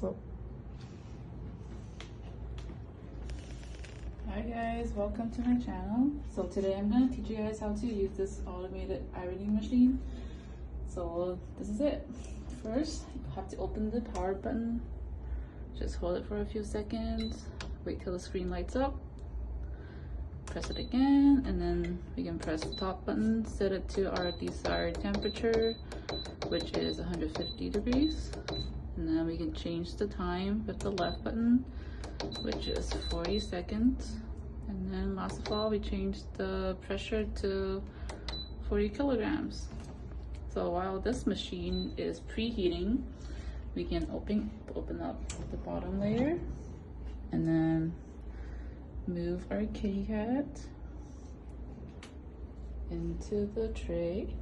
So. Hi guys, welcome to my channel. So today I'm going to teach you guys how to use this automated ironing machine. So this is it. First, you have to open the power button. Just hold it for a few seconds. Wait till the screen lights up. Press it again, and then we can press the top button, set it to our desired temperature, which is 150 degrees. And then we can change the time with the left button, which is 40 seconds. And then last of all, we change the pressure to 40 kilograms. So while this machine is preheating, we can open up the bottom layer and then move our kitty cat into the tray.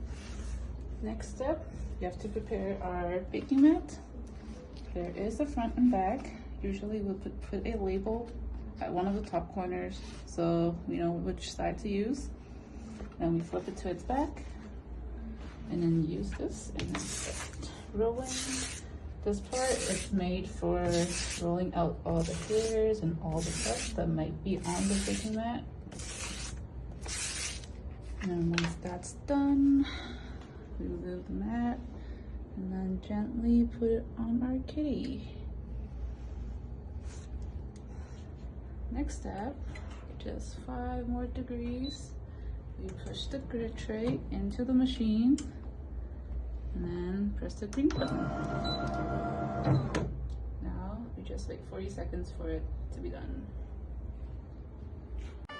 Next step, you have to prepare our baking mat. There is a front and back. Usually we'll put a label at one of the top corners so we know which side to use. Then we flip it to its back and then use this and then start rolling. This part is made for rolling out all the hairs and all the stuff that might be on the baking mat. And then once that's done, we remove the mat and then gently put it on our kitty. Next step, just 5 more degrees. We push the grid tray into the machine and then press the green button. Now we just wait 40 seconds for it to be done.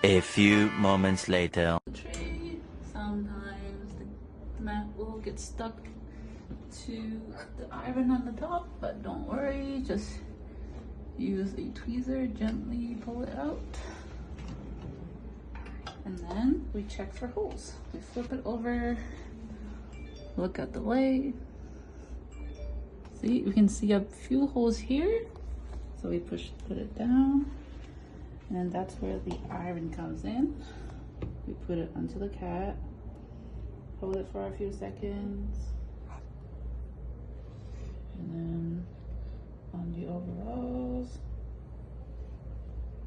A few moments later. The tray, sometimes the mat will get stuck to the iron on the top, but don't worry, just use a tweezer, gently pull it out. And then we check for holes. We flip it over, look at the light. See, we can see a few holes here. So we put it down, and then that's where the iron comes in. We put it onto the cat, hold it for a few seconds, and then on the overalls.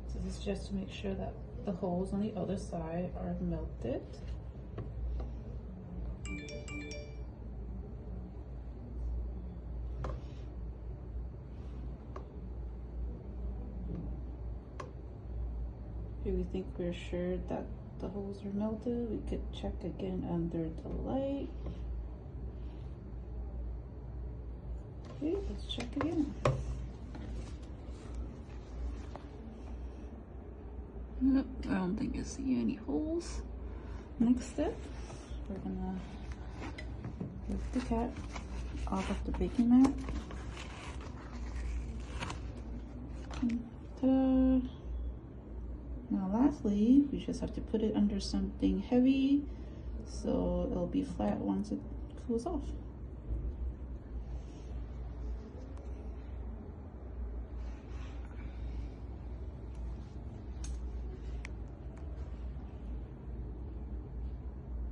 So this is just to make sure that the holes on the other side are melted. If we think we're sure that the holes are melted, we could check again under the light. Okay, let's check again. Nope, I don't think I see any holes. Next step, we're gonna lift the cat off of the baking mat. Ta-da! Now lastly, we just have to put it under something heavy so it'll be flat once it cools off.